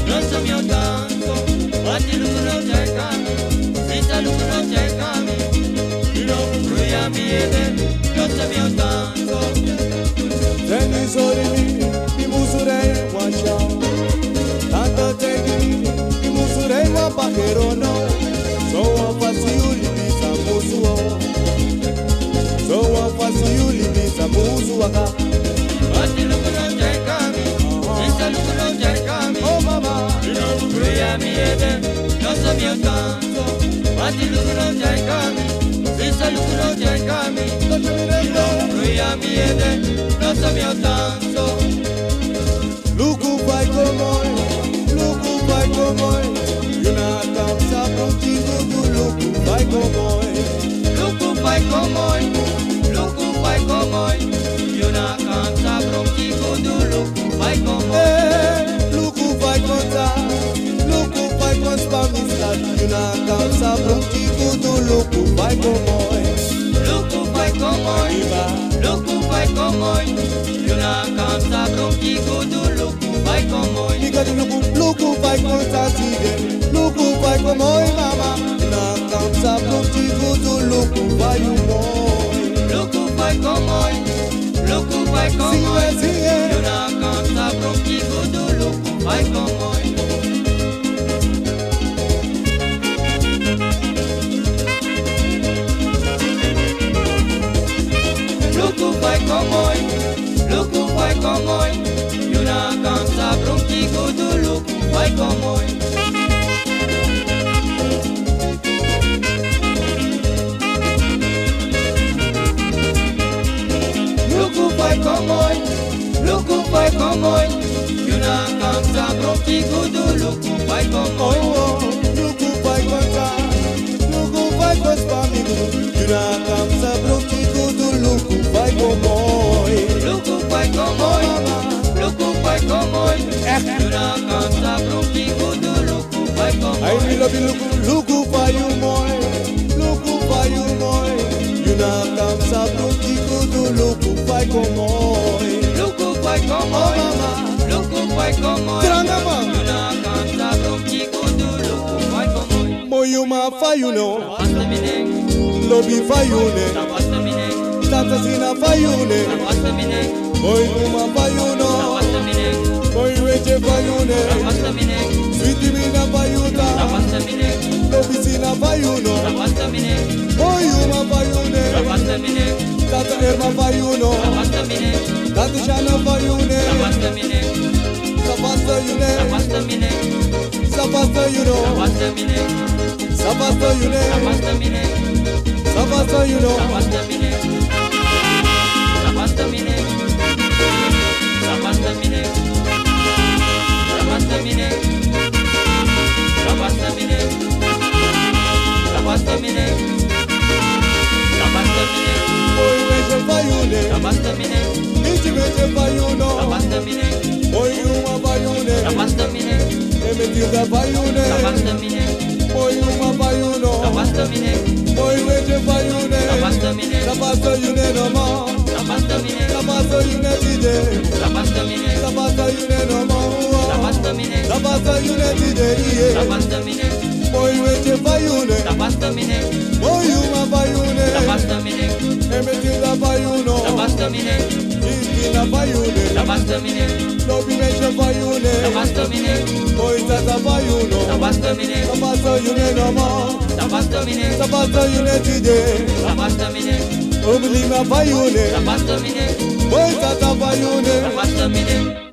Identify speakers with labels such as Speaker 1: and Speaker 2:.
Speaker 1: Non so mio tanto, ma ti Luku vai komoi, yuna kamsa prontigo do luku vai komoi.
Speaker 2: Luku vai komoi, yuna kamsa prontigo do luku vai komoi.
Speaker 1: Luku vai contar, luku vai constar amistad, yuna kamsa prontigo do luku vai komoi.
Speaker 2: Luku vai komoi, yuna kamsa prontigo do luku vai komoi.
Speaker 1: Liga do luku vai contar tige, luku vai komoi mama, yuna kamsa prontigo do luku vai umoi.
Speaker 2: Luku vai komoi, yuna kamsa prontigo do luku vai komoi. Luku vai komoi, yuna kamsa prontigo do luku vai komoi. Luku vai komoi, yuna kamsa prontigo do luku vai komoi.
Speaker 1: Luku vai contar, luku vai constar amigo, yuna kamsa prontigo do luku vai komoi.
Speaker 2: Luku vai komoi, yuna kamsa prontigo do luku vai
Speaker 1: Ai
Speaker 2: komoi.
Speaker 1: mi love luku vai umoi, yuna kamsa prontigo do luku vai komoi.
Speaker 2: Luku vai komoi,
Speaker 1: Tranga man,
Speaker 2: yuna kamsa prontigo do luku vai komoi.
Speaker 1: moyuma fayuno,
Speaker 2: Basta mine,
Speaker 1: lobi fayune,
Speaker 2: basta mine,
Speaker 1: tata sina fayune,
Speaker 2: basta mine,
Speaker 1: moyuma fayuno,
Speaker 2: basta mine,
Speaker 1: moyweje fayune,
Speaker 2: basta mine,
Speaker 1: sweetie mina fayuta,
Speaker 2: basta mine,
Speaker 1: lobi sina fayuno,
Speaker 2: basta mine,
Speaker 1: moyuma fayune,
Speaker 2: basta mine,
Speaker 1: tata erma fayuno,
Speaker 2: basta mine,
Speaker 1: tata shana fayune,
Speaker 2: basta mine,
Speaker 1: sabasta yune,
Speaker 2: basta mine,
Speaker 1: sabasta yuno,
Speaker 2: basta mine,
Speaker 1: sabasta yune,
Speaker 2: basta mine,
Speaker 1: sabasta yuno,
Speaker 2: basta mine, basta mine, basta mine, basta mine, basta mine, basta mine, basta mine,
Speaker 1: moyweje fayune,
Speaker 2: basta mine,
Speaker 1: ichiweje fayuno,
Speaker 2: basta mine,
Speaker 1: moyuma fayune,
Speaker 2: basta mine,
Speaker 1: emetilda fayune,
Speaker 2: basta mine,
Speaker 1: moyuma fayuno,
Speaker 2: basta mine,
Speaker 1: moyweje fayune,
Speaker 2: basta mine,
Speaker 1: sabasta yune no mo,
Speaker 2: basta mine,
Speaker 1: sabasta yune tide,
Speaker 2: basta mine,
Speaker 1: sabasta yune no mo,
Speaker 2: basta mine,
Speaker 1: sabasta yune tide iye,
Speaker 2: basta mine,
Speaker 1: moyweje fayune,
Speaker 2: basta mine,
Speaker 1: moyuma fayune,
Speaker 2: basta mine,
Speaker 1: emetilda fayuno,
Speaker 2: basta mine,
Speaker 1: ikina fayune,
Speaker 2: basta mine,
Speaker 1: lobi meje fayune,
Speaker 2: basta mine,
Speaker 1: moytata fayuno,
Speaker 2: basta mine,
Speaker 1: sabasta yune no mo,
Speaker 2: basta mine,
Speaker 1: sabasta yune tide,
Speaker 2: basta mine,
Speaker 1: oblima fayune,
Speaker 2: basta mine,
Speaker 1: moytata fayune.
Speaker 2: basta mine.